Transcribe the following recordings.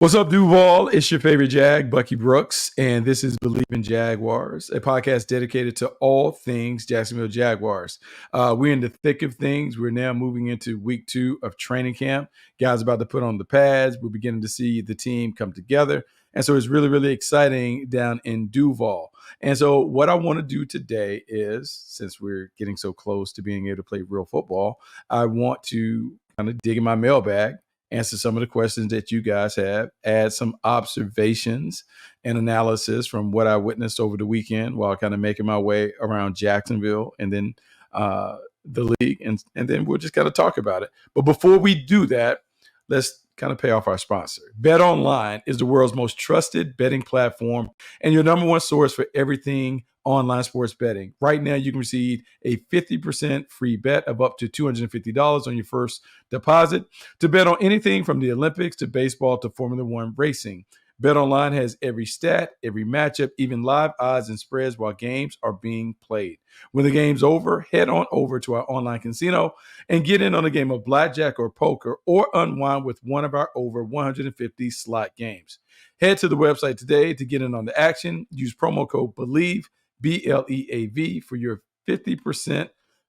What's up, Duval? It's your favorite Jag, Bucky Brooks, and this is Bleav in Jaguars, a podcast dedicated to all things Jacksonville Jaguars. We're in the thick of things. We're now moving into week 2 of training camp. Guys about to put on the pads. We're beginning to see the team come together. And so it's really, really exciting down in Duval. And so what I want to do today is, since we're getting so close to being able to play real football, I want to kind of dig in my mailbag, answer some of the questions that you guys have, add some observations and analysis from what I witnessed over the weekend while kind of making my way around Jacksonville and then the league. And then we'll just kind of talk about it. But before we do that, let's kind of pay off our sponsor. Bet Online is the world's most trusted betting platform and your number one source for everything online sports betting. Right now, you can receive a 50% free bet of up to $250 on your first deposit to bet on anything from the Olympics to baseball to Formula One racing. BetOnline has every stat, every matchup, even live odds and spreads while games are being played. When the game's over, head on over to our online casino and get in on a game of blackjack or poker or unwind with one of our over 150 slot games. Head to the website today to get in on the action. Use promo code Bleav, BLEAV, for your 50%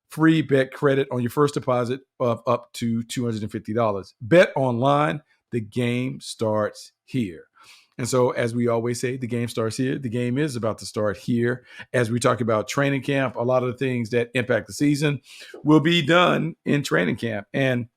free bet credit on your first deposit of up to $250. Bet online, the game starts here. And so, as we always say, the game starts here. The game is about to start here. As we talk about training camp, a lot of the things that impact the season will be done in training camp. And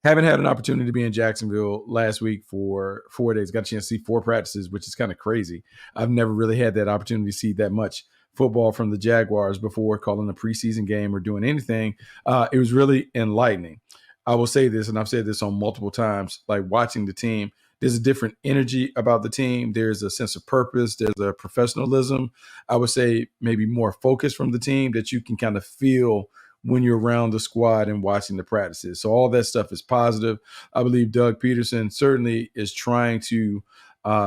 haven't had an opportunity to be in Jacksonville last week for 4 days. Got a chance to see 4 practices, which is kind of crazy. I've never really had that opportunity to see that much football from the Jaguars before calling a preseason game or doing anything. It was really enlightening. I will say this, and I've said this on multiple times, like watching the team, there's a different energy about the team. There's a sense of purpose. There's a professionalism. I would say maybe more focus from the team that you can kind of feel when you're around the squad and watching the practices. So all that stuff is positive. I Bleav Doug Peterson certainly is trying to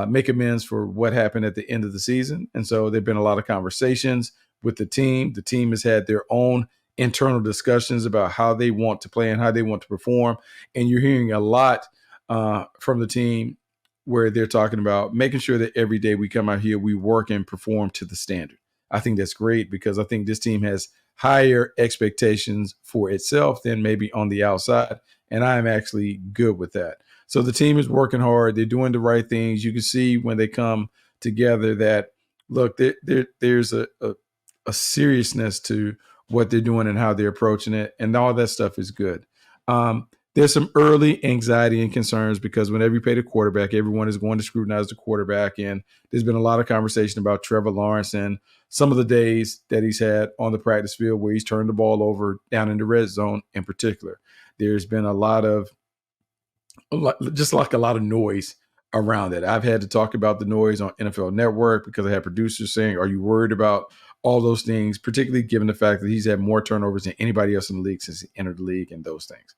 make amends for what happened at the end of the season. And so there've been a lot of conversations with the team. The team has had their own internal discussions about how they want to play and how they want to perform. And you're hearing a lot from the team where they're talking about making sure that every day we come out here, we work and perform to the standard. I think that's great because I think this team has higher expectations for itself than maybe on the outside. And I'm actually good with that. So the team is working hard. They're doing the right things. You can see when they come together that, look, there's a seriousness to what they're doing and how they're approaching it. And all that stuff is good. There's some early anxiety and concerns because whenever you pay the quarterback, everyone is going to scrutinize the quarterback. And there's been a lot of conversation about Trevor Lawrence and some of the days that he's had on the practice field where he's turned the ball over down in the red zone in particular. There's been a lot of noise around it. I've had to talk about the noise on NFL Network because I had producers saying, are you worried about all those things, particularly given the fact that he's had more turnovers than anybody else in the league since he entered the league and those things.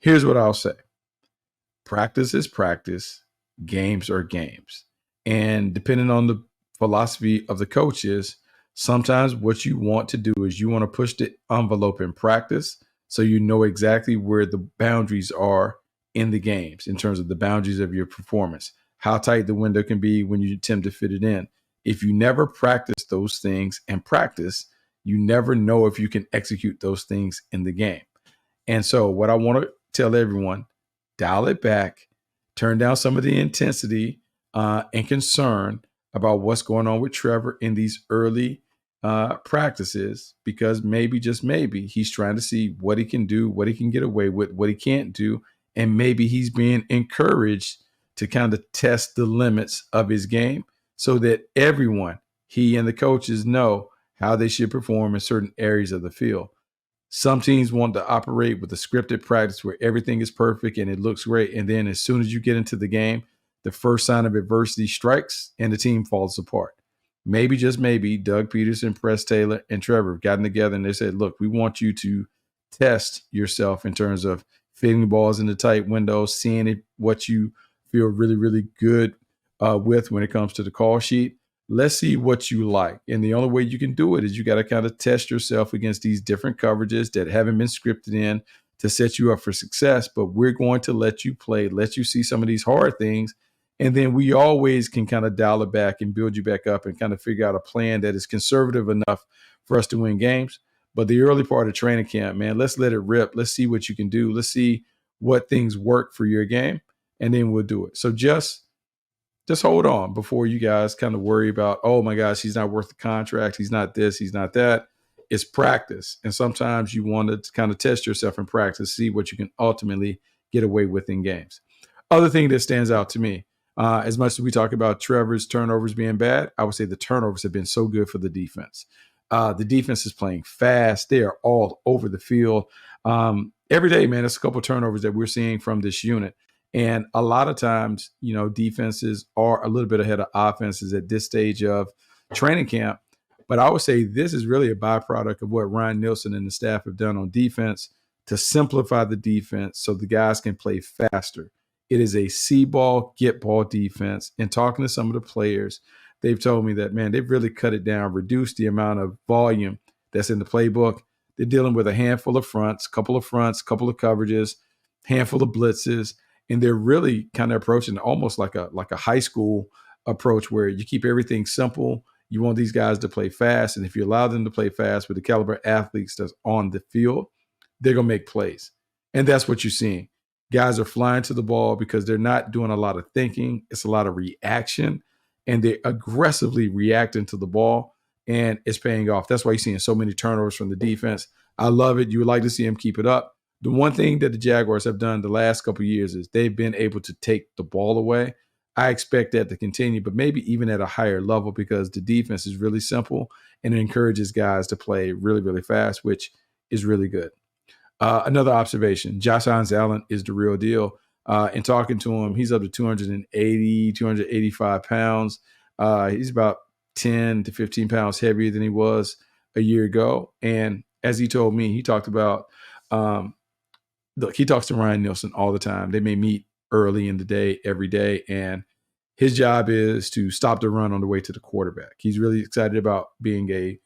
Here's what I'll say. Practice is practice. Games are games. And depending on the philosophy of the coaches, sometimes what you want to do is you want to push the envelope in practice so you know exactly where the boundaries are in the games in terms of the boundaries of your performance, how tight the window can be when you attempt to fit it in. If you never practice those things in practice, you never know if you can execute those things in the game. And so what I want to tell everyone, dial it back, turn down some of the intensity and concern about what's going on with Trevor in these early practices, because maybe, just maybe, he's trying to see what he can do, what he can get away with, what he can't do. And maybe he's being encouraged to kind of test the limits of his game so that everyone, he and the coaches, know how they should perform in certain areas of the field. Some teams want to operate with a scripted practice where everything is perfect and it looks great. And then as soon as you get into the game, the first sign of adversity strikes and the team falls apart. Maybe, just maybe, Doug Peterson, Press Taylor, and Trevor have gotten together and they said, look, we want you to test yourself in terms of fitting balls into tight windows, seeing what you feel really, really good with when it comes to the call sheet. Let's see what you like. And the only way you can do it is you got to kind of test yourself against these different coverages that haven't been scripted in to set you up for success. But we're going to let you play, let you see some of these hard things And then we always can kind of dial it back and build you back up and kind of figure out a plan that is conservative enough for us to win games. But the early part of training camp, man, let's let it rip. Let's see what you can do. Let's see what things work for your game, and then we'll do it. So just hold on before you guys kind of worry about, oh my gosh, he's not worth the contract. He's not this, he's not that. It's practice. And sometimes you want to kind of test yourself in practice, see what you can ultimately get away with in games. Other thing that stands out to me, as much as we talk about Trevor's turnovers being bad, I would say the turnovers have been so good for the defense. The defense is playing fast. They are all over the field. Every day, man, it's a couple of turnovers that we're seeing from this unit. And a lot of times, defenses are a little bit ahead of offenses at this stage of training camp. But I would say this is really a byproduct of what Ryan Nielsen and the staff have done on defense to simplify the defense so the guys can play faster. It is a see ball, get ball defense. And talking to some of the players, they've told me that, man, they've really cut it down, reduced the amount of volume that's in the playbook. They're dealing with a handful of fronts, couple of coverages, handful of blitzes. And they're really kind of approaching almost like a high school approach where you keep everything simple. You want these guys to play fast. And if you allow them to play fast with the caliber athletes that's on the field, they're going to make plays. And that's what you're seeing. Guys are flying to the ball because they're not doing a lot of thinking. It's a lot of reaction. And they're aggressively reacting to the ball. And it's paying off. That's why you're seeing so many turnovers from the defense. I love it. You would like to see them keep it up. The one thing that the Jaguars have done the last couple of years is they've been able to take the ball away. I expect that to continue, but maybe even at a higher level because the defense is really simple and it encourages guys to play really, really fast, which is really good. Another observation, Josh Allen is the real deal. In talking to him, he's up to 280, 285 pounds. He's about 10 to 15 pounds heavier than he was a year ago. And as he told me, he talked about look, he talks to Ryan Nielsen all the time. They may meet early in the day, every day, and his job is to stop the run on the way to the quarterback. He's really excited about being a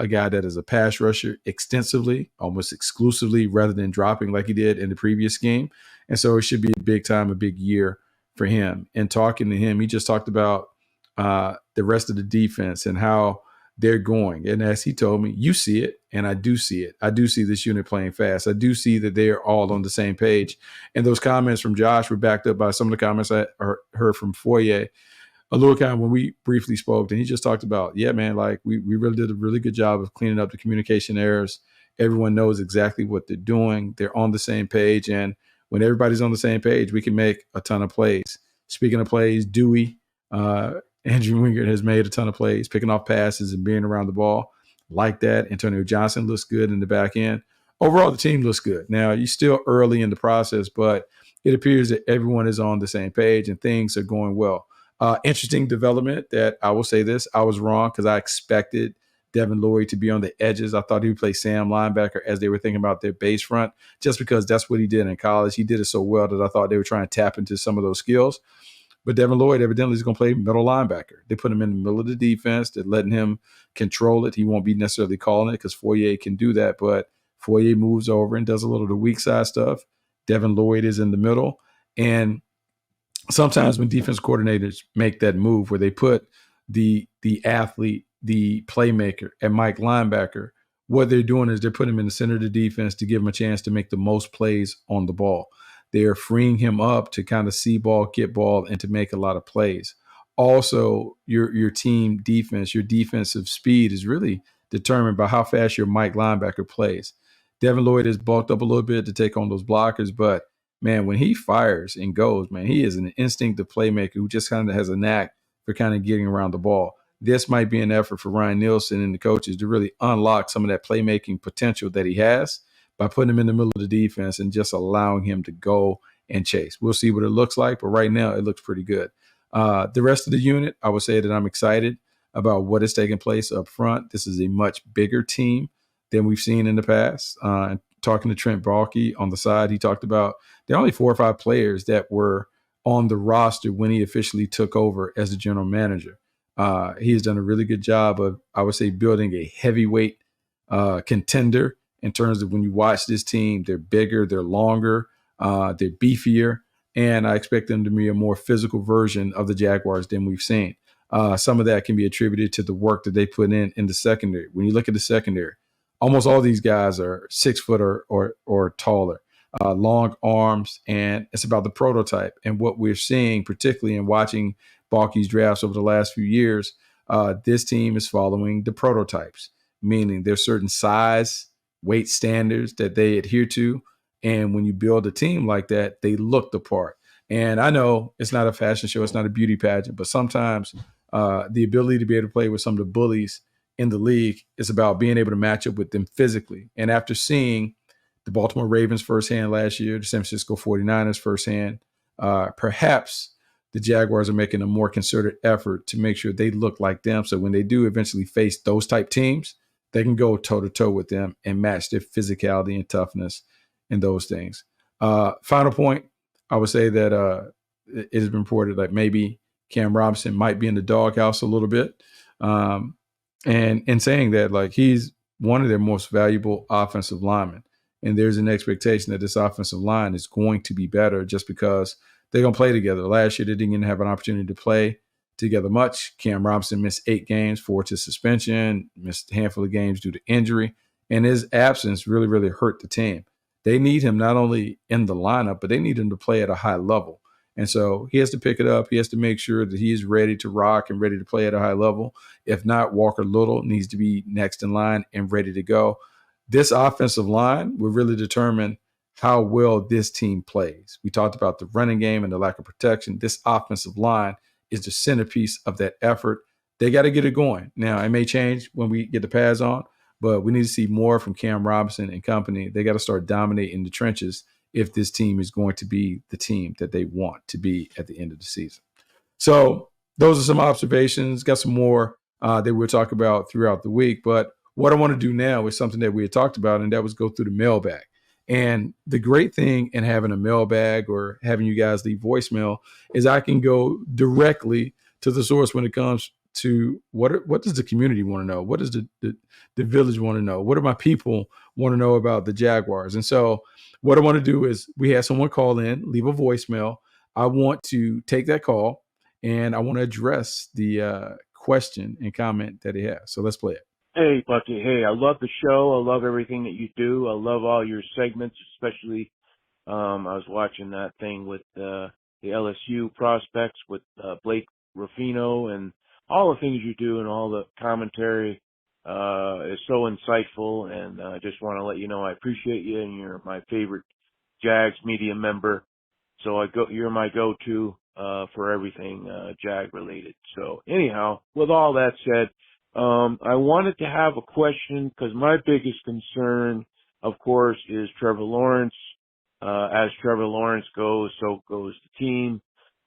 guy that is a pass rusher extensively, almost exclusively, rather than dropping like he did in the previous game. And so it should be a big time, a big year for him. And talking to him, he just talked about the rest of the defense and how they're going. And as he told me, you see it, and I do see it. I do see this unit playing fast. I do see that they're all on the same page. And those comments from Josh were backed up by some of the comments I heard from Foye a little time when we briefly spoke. And he just talked about, yeah, man, like we really did a really good job of cleaning up the communication errors. Everyone knows exactly what they're doing. They're on the same page. And when everybody's on the same page, we can make a ton of plays. Speaking of plays, Dewey, Andrew Wingard has made a ton of plays, picking off passes and being around the ball like that. Antonio Johnson looks good in the back end. Overall, the team looks good. Now, you're still early in the process, but it appears that everyone is on the same page and things are going well. Interesting development that I will say this. I was wrong because I expected Devin Lloyd to be on the edges. I thought he would play Sam linebacker as they were thinking about their base front, just because that's what he did in college. He did it so well that I thought they were trying to tap into some of those skills. But Devin Lloyd evidently is going to play middle linebacker. They put him in the middle of the defense. They're letting him control it. He won't be necessarily calling it because Foye can do that. But Foye moves over and does a little of the weak side stuff. Devin Lloyd is in the middle. And sometimes when defense coordinators make that move where they put the athlete, the playmaker at Mike linebacker, what they're doing is they're putting him in the center of the defense to give him a chance to make the most plays on the ball. They're freeing him up to kind of see ball, get ball, and to make a lot of plays. Also, your team defense, your defensive speed is really determined by how fast your Mike linebacker plays. Devin Lloyd has bulked up a little bit to take on those blockers, but man, when he fires and goes, man, he is an instinctive playmaker who just kind of has a knack for kind of getting around the ball. This might be an effort for Ryan Nielsen and the coaches to really unlock some of that playmaking potential that he has by putting him in the middle of the defense and just allowing him to go and chase. We'll see what it looks like, but right now it looks pretty good. The rest of the unit, I would say that I'm excited about what is taking place up front. This is a much bigger team than we've seen in the past. Talking to Trent Baalke on the side, he talked about there are only 4 or 5 players that were on the roster when he officially took over as the general manager. He has done a really good job of, I would say, building a heavyweight contender in terms of when you watch this team. They're bigger, they're longer, they're beefier. and I expect them to be a more physical version of the Jaguars than we've seen. Some of that can be attributed to the work that they put in the secondary. When you look at the secondary, almost all these guys are 6 foot or taller, long arms, and it's about the prototype. And what we're seeing, particularly in watching Balky's drafts over the last few years, this team is following the prototypes, meaning there's certain size, weight standards that they adhere to. And when you build a team like that, they look the part. And I know it's not a fashion show, it's not a beauty pageant, but sometimes the ability to be able to play with some of the bullies in the league is about being able to match up with them physically. And after seeing the Baltimore Ravens firsthand last year, the San Francisco 49ers firsthand, perhaps the Jaguars are making a more concerted effort to make sure they look like them. So when they do eventually face those type teams, they can go toe-to-toe with them and match their physicality and toughness and those things. Final point, I would say that it has been reported that maybe Cam Robinson might be in the doghouse a little bit. And in saying that, like, he's one of their most valuable offensive linemen. And there's an expectation that this offensive line is going to be better just because they're going to play together. Last year, they didn't even have an opportunity to play together much. Cam Robinson missed 8 games, 4 to suspension, missed a handful of games due to injury. And his absence really, really hurt the team. They need him not only in the lineup, but they need him to play at a high level. And so he has to pick it up. He has to make sure that he is ready to rock and ready to play at a high level. If not, Walker Little needs to be next in line and ready to go. This offensive line will really determine how well this team plays. We talked about the running game and the lack of protection. This offensive line is the centerpiece of that effort. They got to get it going. Now, it may change when we get the pads on, but we need to see more from Cam Robinson and company. They got to start dominating the trenches if this team is going to be the team that they want to be at the end of the season. So those are some observations. Got some more that we'll talk about throughout the week. But what I want to do now is something that we had talked about, and that was go through the mailbag. And the great thing in having a mailbag or having you guys leave voicemail is I can go directly to the source when it comes to what does the community want to know? What does the village want to know? What do my people want to know about the Jaguars? And so what I want to do is we have someone call in, leave a voicemail. I want to take that call, and I want to address the question and comment that he has. So let's play it. Hey, Bucky. Hey, I love the show. I love everything that you do. I love all your segments, especially I was watching that thing with the LSU prospects with Blake Ruffino, and all the things you do and all the commentary is so insightful. And I just want to let you know I appreciate you, and you're my favorite Jags media member. So you're my go-to for everything Jag related. So anyhow, with all that said, I wanted to have a question because my biggest concern, of course, is Trevor Lawrence. As Trevor Lawrence goes, so goes the team,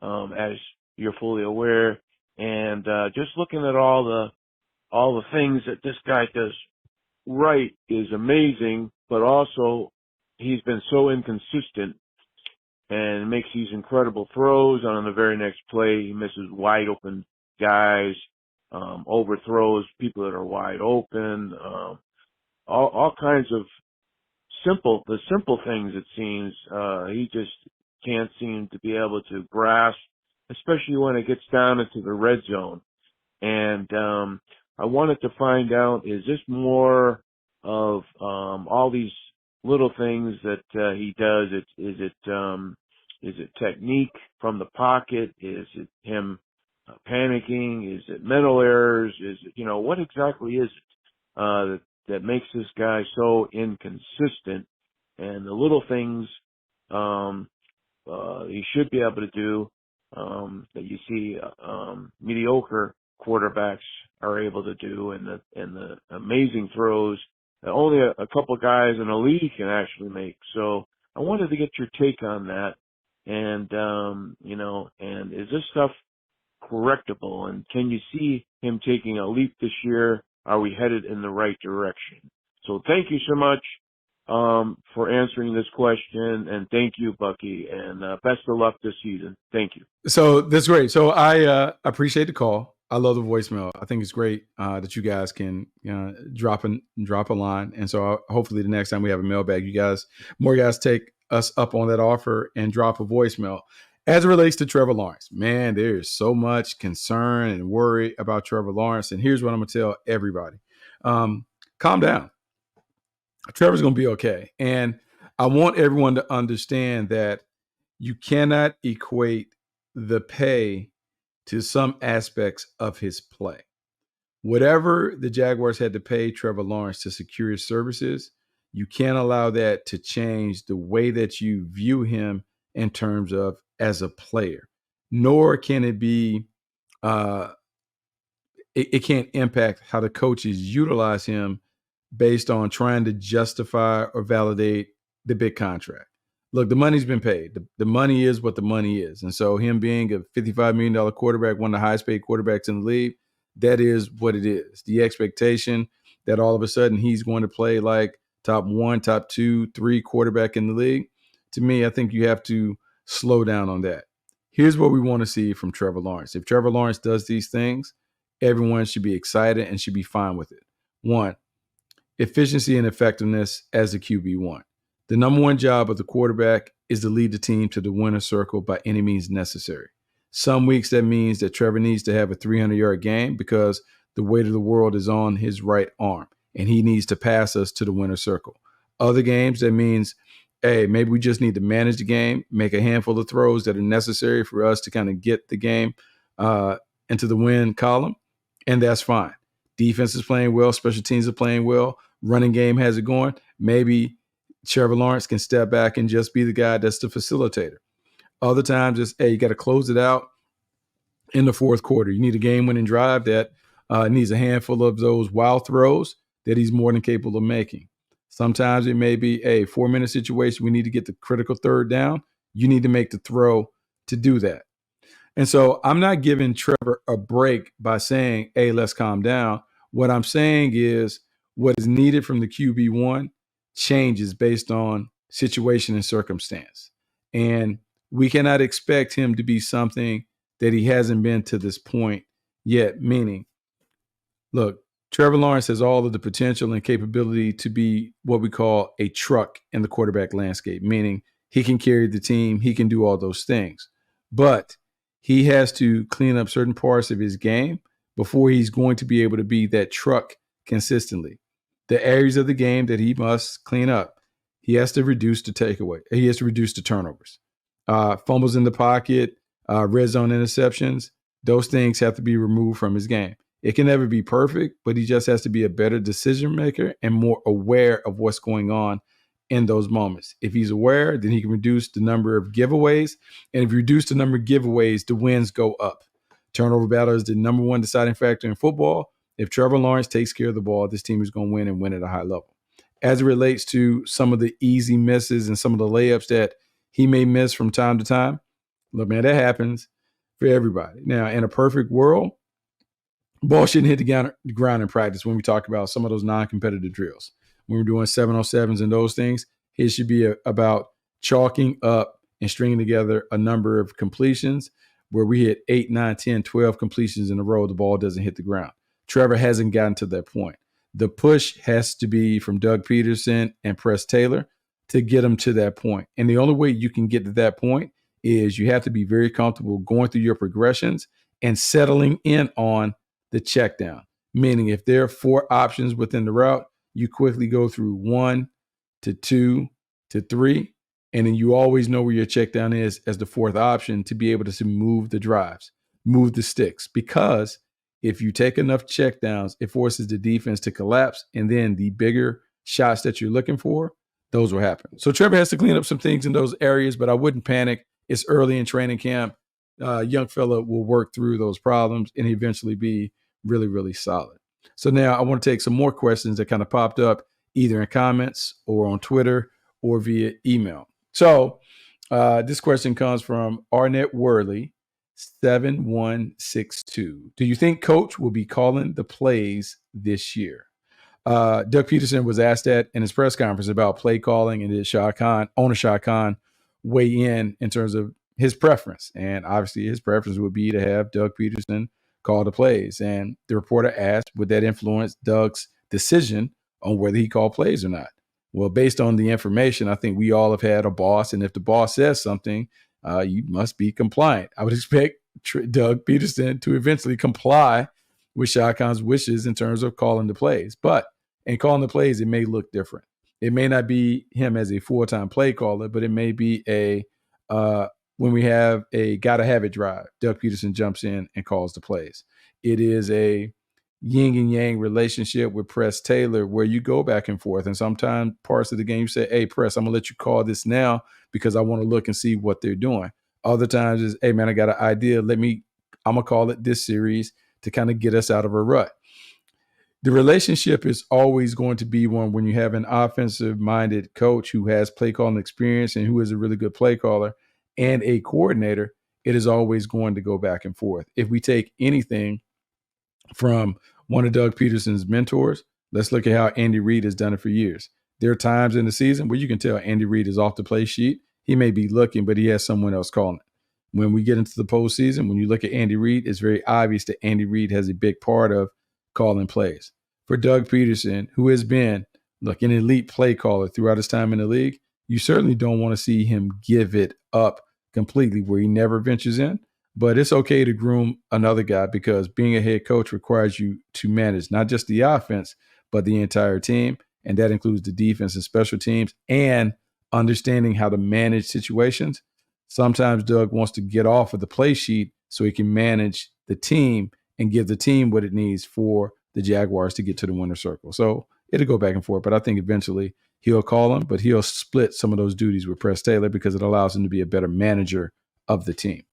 as you're fully aware. And just looking at all the things that this guy does right is amazing, but also he's been so inconsistent and makes these incredible throws. And on the very next play, he misses wide open guys. Overthrows people that are wide open, all kinds of simple things it seems, he just can't seem to be able to grasp, especially when it gets down into the red zone. And, I wanted to find out, is this more of, all these little things that, he does? Is it technique from the pocket? Is it him panicking? Is it mental errors? Is it, what exactly is it that makes this guy so inconsistent? And the little things he should be able to do that you see mediocre quarterbacks are able to do, and the amazing throws that only a couple guys in the league can actually make. So I wanted to get your take on that. And and is this stuff correctable, and can you see him taking a leap this year? Are we headed in the right direction? So thank you so much for answering this question, and thank you, Bucky, and best of luck this season. Thank you. So that's great. So I appreciate the call. I love the voicemail. I think it's great that you guys can drop a line, and so hopefully the next time we have a mailbag, more guys take us up on that offer and drop a voicemail. As it relates to Trevor Lawrence, man, there is so much concern and worry about Trevor Lawrence. And here's what I'm going to tell everybody. Calm down. Trevor's going to be okay. And I want everyone to understand that you cannot equate the pay to some aspects of his play. Whatever the Jaguars had to pay Trevor Lawrence to secure his services, you can't allow that to change the way that you view him in terms of as a player. Nor can it be, it can't impact how the coaches utilize him based on trying to justify or validate the big contract. Look, the money's been paid. The money is what the money is. And so him being a $55 million quarterback, one of the highest paid quarterbacks in the league, that is what it is. The expectation that all of a sudden he's going to play like top 1, top 2, 3 quarterback in the league, to me, I think you have to slow down on that. Here's what we want to see from Trevor Lawrence. If Trevor Lawrence does these things, everyone should be excited and should be fine with it. 1, efficiency and effectiveness as the QB1. The number one job of the quarterback is to lead the team to the winner's circle by any means necessary. Some weeks that means that Trevor needs to have a 300-yard game because the weight of the world is on his right arm and he needs to pass us to the winner's circle. Other games that means, hey, maybe we just need to manage the game, make a handful of throws that are necessary for us to kind of get the game into the win column, and that's fine. Defense is playing well, special teams are playing well, running game has it going. Maybe Trevor Lawrence can step back and just be the guy that's the facilitator. Other times it's, hey, you got to close it out in the fourth quarter. You need a game-winning drive that needs a handful of those wild throws that he's more than capable of making. Sometimes it may be a 4-minute situation. We need to get the critical third down. You need to make the throw to do that. And so I'm not giving Trevor a break by saying, hey, let's calm down. What I'm saying is what is needed from the QB1 changes based on situation and circumstance. And we cannot expect him to be something that he hasn't been to this point yet, meaning, look, Trevor Lawrence has all of the potential and capability to be what we call a truck in the quarterback landscape, meaning he can carry the team, he can do all those things. But he has to clean up certain parts of his game before he's going to be able to be that truck consistently. The areas of the game that he must clean up, he has to reduce the takeaway. He has to reduce the turnovers. Fumbles in the pocket, red zone interceptions, those things have to be removed from his game. It can never be perfect, but he just has to be a better decision maker and more aware of what's going on in those moments. If he's aware, then he can reduce the number of giveaways. And if you reduce the number of giveaways, the wins go up. Turnover battle is the number one deciding factor in football. If Trevor Lawrence takes care of the ball, this team is going to win and win at a high level. As it relates to some of the easy misses and some of the layups that he may miss from time to time, look, man, that happens for everybody. Now, in a perfect world, ball shouldn't hit the ground in practice when we talk about some of those non-competitive drills. When we're doing 7-on-7s and those things, it should be about chalking up and stringing together a number of completions where we hit 8, 9, 10, 12 completions in a row, the ball doesn't hit the ground. Trevor hasn't gotten to that point. The push has to be from Doug Peterson and Press Taylor to get him to that point. And the only way you can get to that point is you have to be very comfortable going through your progressions and settling in on the check down. Meaning if there are 4 options within the route, you quickly go through 1 to 2 to 3, and then you always know where your check down is as the 4th option to be able to move the drives, move the sticks. Because if you take enough check downs, it forces the defense to collapse, and then the bigger shots that you're looking for, those will happen. So Trevor has to clean up some things in those areas, but I wouldn't panic. It's early in training camp. Young fella will work through those problems and eventually be really, really solid. So now I want to take some more questions that kind of popped up either in comments or on Twitter or via email. So this question comes from Arnett Worley, 7162. Do you think coach will be calling the plays this year? Doug Peterson was asked that in his press conference about play calling, and did owner Shad Khan weigh in terms of his preference. And obviously his preference would be to have Doug Peterson call the plays. And the reporter asked, would that influence Doug's decision on whether he called plays or not? Well, based on the information, I think we all have had a boss, and if the boss says something, you must be compliant. I would expect Doug Peterson to eventually comply with Shad Khan's wishes in terms of calling the plays. But in calling the plays, it may look different. It may not be him as a full-time play caller, but it may be when we have a gotta have it drive, Doug Peterson jumps in and calls the plays. It is a yin and yang relationship with Press Taylor where you go back and forth. And sometimes parts of the game you say, hey, Press, I'm going to let you call this now because I want to look and see what they're doing. Other times is, hey, man, I got an idea. I'm going to call it this series to kind of get us out of a rut. The relationship is always going to be one when you have an offensive-minded coach who has play calling experience and who is a really good play caller and a coordinator. It is always going to go back and forth. If we take anything from one of Doug Peterson's mentors, let's look at how Andy Reid has done it for years. There are times in the season where you can tell Andy Reid is off the play sheet. He may be looking, but he has someone else calling it. When we get into the postseason, when you look at Andy Reid, it's very obvious that Andy Reid has a big part of calling plays. For Doug Peterson, who has been an elite play caller throughout his time in the league, you certainly don't want to see him give it up completely where he never ventures in. But it's okay to groom another guy because being a head coach requires you to manage not just the offense, but the entire team. And that includes the defense and special teams and understanding how to manage situations. Sometimes Doug wants to get off of the play sheet so he can manage the team and give the team what it needs for the Jaguars to get to the winner's circle. So it'll go back and forth, but I think eventually he'll call him, but he'll split some of those duties with Press Taylor because it allows him to be a better manager of the team.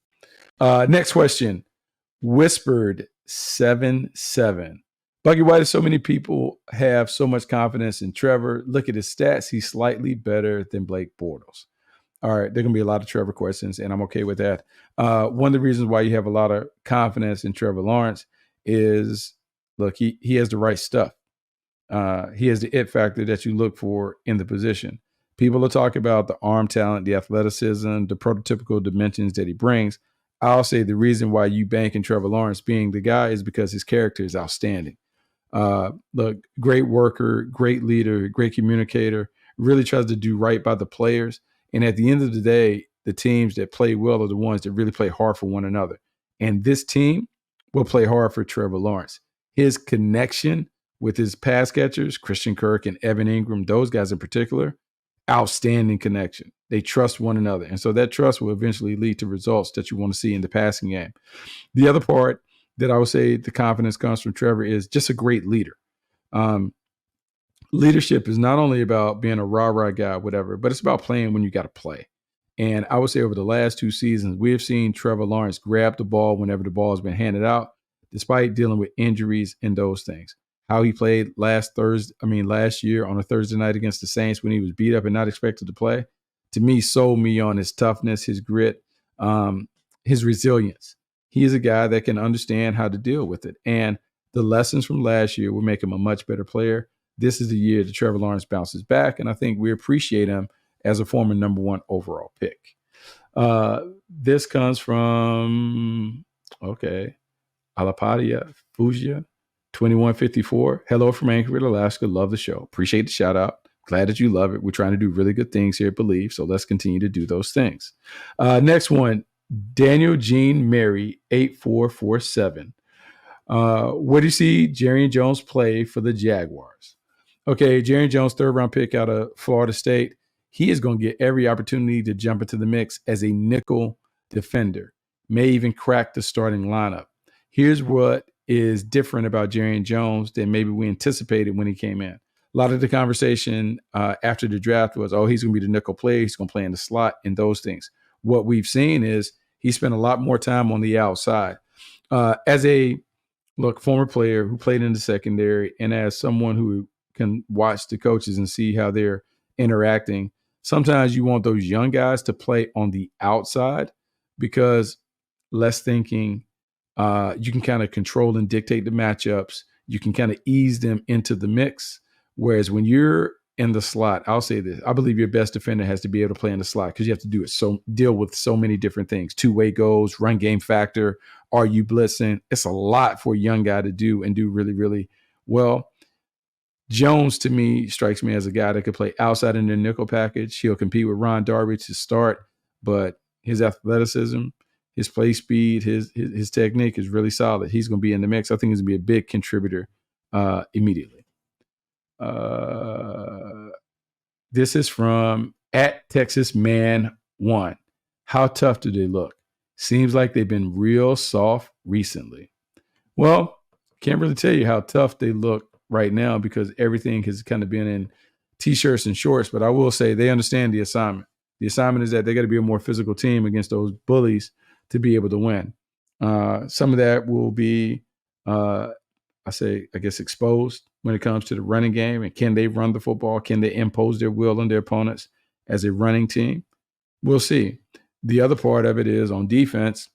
Next question, Whispered 7-7. Bucky, why do so many people have so much confidence in Trevor? Look at his stats. He's slightly better than Blake Bortles. All right, there are going to be a lot of Trevor questions, and I'm okay with that. One of the reasons why you have a lot of confidence in Trevor Lawrence is, look, he has the right stuff. He has the it factor that you look for in the position. People are talking about the arm talent, the athleticism, the prototypical dimensions that he brings. I'll say the reason why you bank in Trevor Lawrence being the guy is because his character is outstanding. Look, great worker, great leader, great communicator, really tries to do right by the players. And at the end of the day, the teams that play well are the ones that really play hard for one another. And this team will play hard for Trevor Lawrence. His connection with his pass catchers, Christian Kirk and Evan Ingram, those guys in particular, outstanding connection. They trust one another. And so that trust will eventually lead to results that you want to see in the passing game. The other part that I would say the confidence comes from Trevor is just a great leader. Leadership is not only about being a rah-rah guy, whatever, but it's about playing when you got to play. And I would say over the last 2 seasons, we have seen Trevor Lawrence grab the ball whenever the ball has been handed out, despite dealing with injuries and those things. How he played last year on a Thursday night against the Saints when he was beat up and not expected to play, to me, sold me on his toughness, his grit, his resilience. He is a guy that can understand how to deal with it. And the lessons from last year will make him a much better player. This is the year that Trevor Lawrence bounces back, and I think we appreciate him as a former number 1 overall pick. This comes from, Alapadia Fugia, 2154. Hello from Anchorage, Alaska. Love the show. Appreciate the shout out. Glad that you love it. We're trying to do really good things here at Bleav, so let's continue to do those things. Next one, Daniel Jean Mary, 8447. Where do you see Jerry Jones play for the Jaguars? Okay, Jerry Jones, 3rd-round pick out of Florida State. He is going to get every opportunity to jump into the mix as a nickel defender, may even crack the starting lineup. Here's what is different about Jerry Jones than maybe we anticipated when he came in. A lot of the conversation after the draft was, he's going to be the nickel player. He's going to play in the slot and those things. What we've seen is he spent a lot more time on the outside. As a former player who played in the secondary and as someone who can watch the coaches and see how they're interacting, sometimes you want those young guys to play on the outside because less thinking, you can kind of control and dictate the matchups. You can kind of ease them into the mix. Whereas when you're in the slot, I'll say this, I believe your best defender has to be able to play in the slot because you have to deal with so many different things. 2-way goals, run game factor. Are you blitzing? It's a lot for a young guy to do and do really, really well. Jones, to me, strikes me as a guy that could play outside in their nickel package. He'll compete with Ron Darby to start, but his athleticism, his play speed, his technique is really solid. He's going to be in the mix. I think he's going to be a big contributor immediately. This is from at Texas Man 1. How tough do they look? Seems like they've been real soft recently. Well, can't really tell you how tough they look right now because everything has kind of been in T-shirts and shorts, but I will say they understand the assignment. The assignment is that they got to be a more physical team against those bullies to be able to win. Some of that will be, I guess, exposed when it comes to the running game. And can they run the football? Can they impose their will on their opponents as a running team? We'll see. The other part of it is on defense.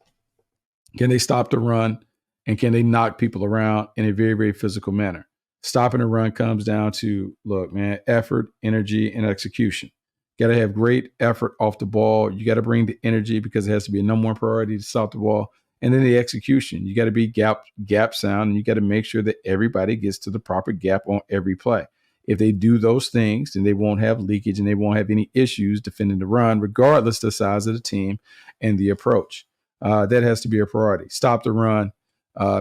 Can they stop the run? And can they knock people around in a very, very physical manner? Stopping the run comes down to, look, man, effort, energy, and execution. Got to have great effort off the ball. You got to bring the energy because it has to be a number one priority to stop the ball. And then the execution. You got to be gap sound, and you got to make sure that everybody gets to the proper gap on every play. If they do those things, then they won't have leakage and they won't have any issues defending the run, regardless of the size of the team and the approach. That has to be a priority. Stop the run.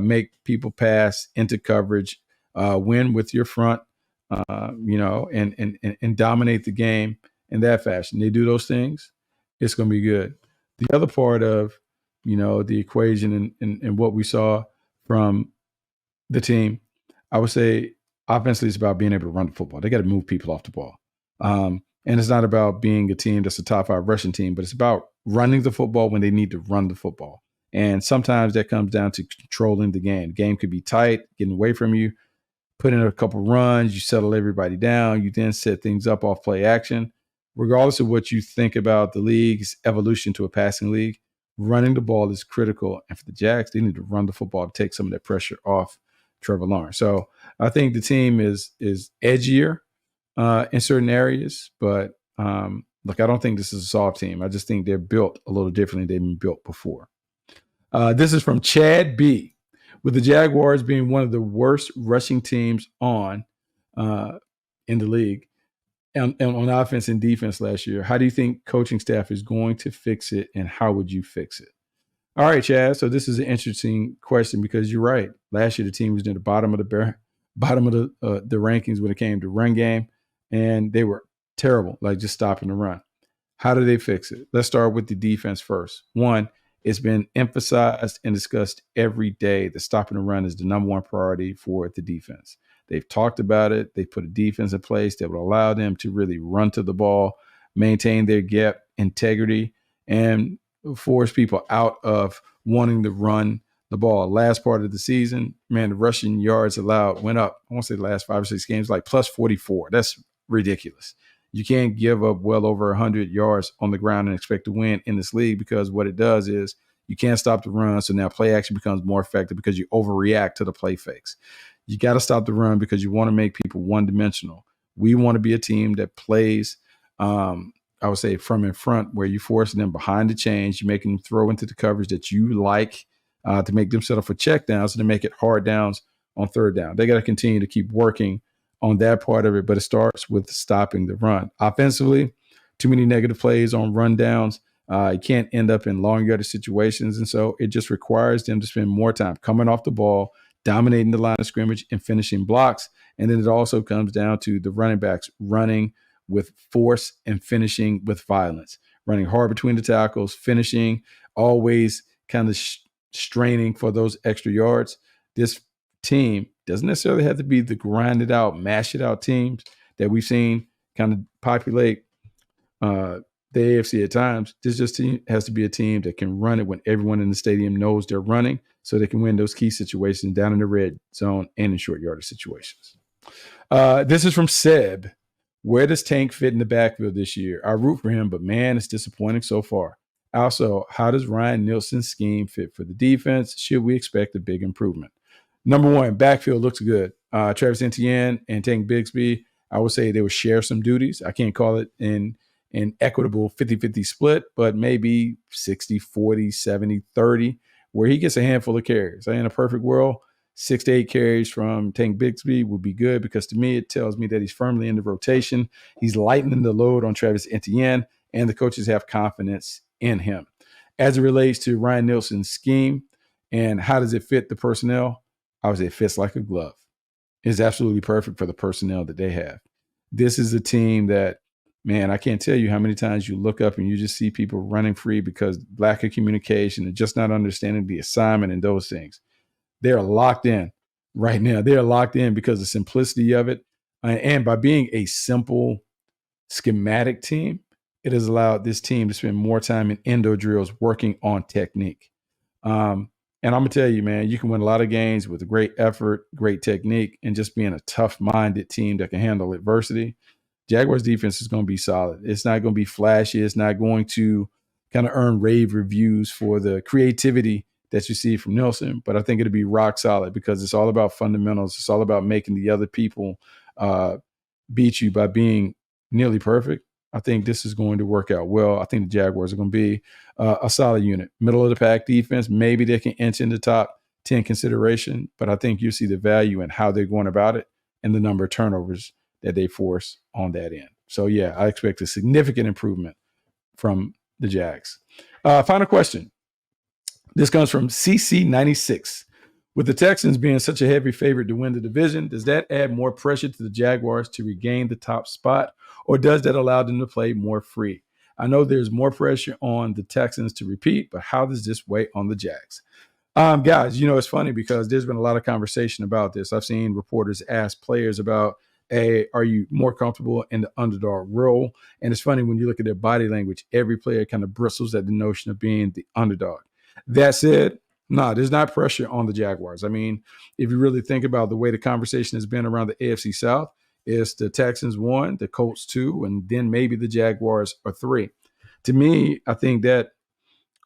Make people pass into coverage, win with your front, and dominate the game in that fashion. They do those things, it's going to be good. The other part of, the equation and what we saw from the team, I would say offensively it's about being able to run the football. They got to move people off the ball. And it's not about being a team that's a top 5 rushing team, but it's about running the football when they need to run the football. And sometimes that comes down to controlling the game. The game could be tight, getting away from you, put in a couple runs, you settle everybody down, you then set things up off play action. Regardless of what you think about the league's evolution to a passing league, running the ball is critical. And for the Jags, they need to run the football to take some of that pressure off Trevor Lawrence. So I think the team is edgier in certain areas, but look, I don't think this is a soft team. I just think they're built a little differently than they've been built before. This is from Chad B. With the Jaguars being one of the worst rushing teams in the league and on offense and defense last year, how do you think coaching staff is going to fix it, and how would you fix it? All right, Chad. So this is an interesting question because you're right. Last year the team was near the bottom of the rankings when it came to run game, and they were terrible, like just stopping the run. How do they fix it? Let's start with the defense first. One, it's been emphasized and discussed every day that stopping the run is the number one priority for the defense. They've talked about it. They put a defense in place that would allow them to really run to the ball, maintain their gap integrity, and force people out of wanting to run the ball. Last part of the season, man, the rushing yards allowed went up. I want to say the last 5 or 6 games, like plus 44. That's ridiculous. You can't give up well over 100 yards on the ground and expect to win in this league, because what it does is you can't stop the run. So now play action becomes more effective because you overreact to the play fakes. You got to stop the run because you want to make people one-dimensional. We want to be a team that plays, I would say, from in front, where you're forcing them behind the chains. You're making them throw into the coverage that you like to make them settle for check downs and to make it hard downs on third down. They got to continue to keep working on that part of it, but it starts with stopping the run. Offensively, too many negative plays on run downs. You can't end up in long yardage situations, and so it just requires them to spend more time coming off the ball, dominating the line of scrimmage, and finishing blocks. And then it also comes down to the running backs running with force and finishing with violence, running hard between the tackles, finishing, always kind of straining for those extra yards. This team doesn't necessarily have to be the grinded out, mash it out teams that we've seen kind of populate the AFC at times. This just has to be a team that can run it when everyone in the stadium knows they're running, so they can win those key situations down in the red zone and in short yardage situations. This is from Seb. Where does Tank fit in the backfield this year? I root for him, but man, it's disappointing so far. Also, how does Ryan Nielsen's scheme fit for the defense? Should we expect a big improvement? Number one, backfield looks good. Travis Etienne and Tank Bigsby, I would say they would share some duties. I can't call it an equitable 50-50 split, but maybe 60-40, 70-30, where he gets a handful of carries. In a perfect world, 6 to 8 carries from Tank Bigsby would be good because to me, it tells me that he's firmly in the rotation. He's lightening the load on Travis Etienne, and the coaches have confidence in him. As it relates to Ryan Nielsen's scheme and how does it fit the personnel, I would say it fits like a glove. It's absolutely perfect for the personnel that they have. This is a team that, man, I can't tell you how many times you look up and you just see people running free because lack of communication and just not understanding the assignment and those things. They're locked in right now. They're locked in because of the simplicity of it. And by being a simple schematic team, it has allowed this team to spend more time in endo drills working on technique. And I'm going to tell you, man, you can win a lot of games with great effort, great technique, and just being a tough-minded team that can handle adversity. Jaguars defense is going to be solid. It's not going to be flashy. It's not going to kind of earn rave reviews for the creativity that you see from Nielsen, but I think it'll be rock solid because it's all about fundamentals. It's all about making the other people beat you by being nearly perfect. I think this is going to work out well. I think the Jaguars are going to be a solid unit. Middle of the pack defense, maybe they can inch in the top 10 consideration, but I think you see the value in how they're going about it and the number of turnovers that they force on that end. So, yeah, I expect a significant improvement from the Jags. Final question. This comes from CC96. With the Texans being such a heavy favorite to win the division, does that add more pressure to the Jaguars to regain the top spot, or does that allow them to play more free? I know there's more pressure on the Texans to repeat, but how does this weigh on the Jags? Guys, it's funny because there's been a lot of conversation about this. I've seen reporters ask players about, hey, are you more comfortable in the underdog role? And it's funny when you look at their body language, every player kind of bristles at the notion of being the underdog. That said, no, there's not pressure on the Jaguars. I mean, if you really think about the way the conversation has been around the AFC South, it's the Texans 1, the Colts 2, and then maybe the Jaguars are 3. To me, I think that,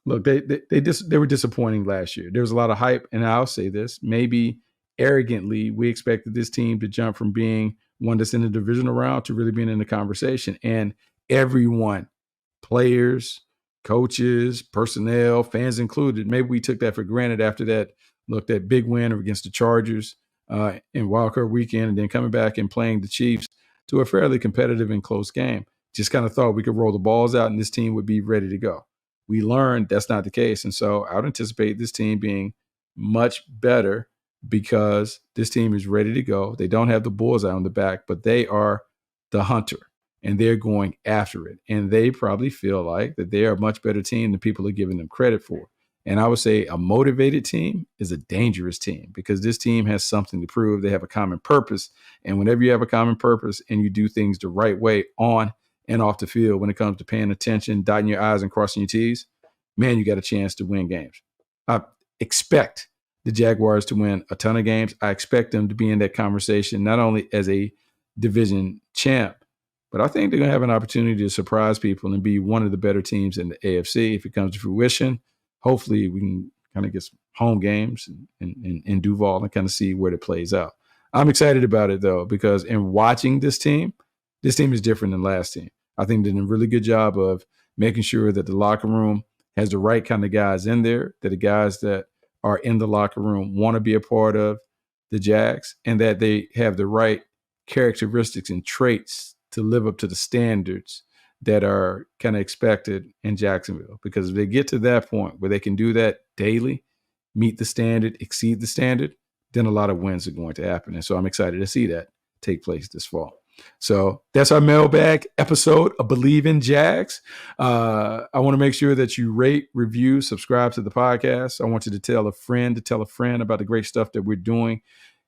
look, they were disappointing last year. There was a lot of hype, and I'll say this, maybe arrogantly, we expected this team to jump from being one that's in the divisional round to really being in the conversation. And everyone, players, coaches, personnel, fans included, maybe we took that for granted after that big win against the Chargers in wildcard weekend and then coming back and playing the Chiefs to a fairly competitive and close game. Just kind of thought we could roll the balls out and this team would be ready to go. We learned that's not the case. And so I would anticipate this team being much better because this team is ready to go. They don't have the bullseye on the back, but they are the hunter. And they're going after it. And they probably feel like that they are a much better team than people are giving them credit for. And I would say a motivated team is a dangerous team because this team has something to prove. They have a common purpose. And whenever you have a common purpose and you do things the right way on and off the field when it comes to paying attention, dotting your I's and crossing your T's, man, you got a chance to win games. I expect the Jaguars to win a ton of games. I expect them to be in that conversation, not only as a division champ, but I think they're going to have an opportunity to surprise people and be one of the better teams in the AFC if it comes to fruition. Hopefully, we can kind of get some home games in Duval and kind of see where it plays out. I'm excited about it, though, because in watching this team is different than last team. I think they did a really good job of making sure that the locker room has the right kind of guys in there, that the guys that are in the locker room want to be a part of the Jags, and that they have the right characteristics and traits to live up to the standards that are kind of expected in Jacksonville. Because if they get to that point where they can do that daily, meet the standard, exceed the standard, then a lot of wins are going to happen. And so I'm excited to see that take place this fall. So that's our mailbag episode of Bleav in Jags. I want to make sure that you rate, review, subscribe to the podcast. I want you to tell a friend about the great stuff that we're doing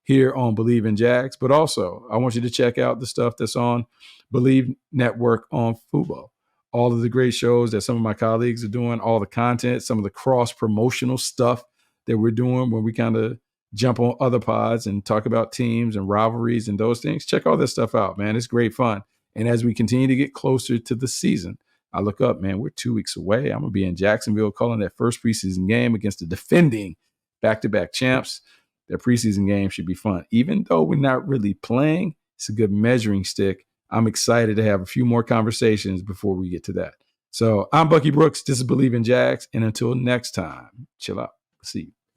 here on Bleav in Jags. But also, I want you to check out the stuff that's on Bleav Network on Fubo. All of the great shows that some of my colleagues are doing, all the content, some of the cross-promotional stuff that we're doing where we kind of jump on other pods and talk about teams and rivalries and those things. Check all that stuff out, man. It's great fun. And as we continue to get closer to the season, I look up, man, we're 2 weeks away. I'm going to be in Jacksonville calling that first preseason game against the defending back-to-back champs. That preseason game should be fun. Even though we're not really playing, it's a good measuring stick. I'm excited to have a few more conversations before we get to that. So I'm Bucky Brooks. This is Bleav in Jags. And until next time, chill out. See you.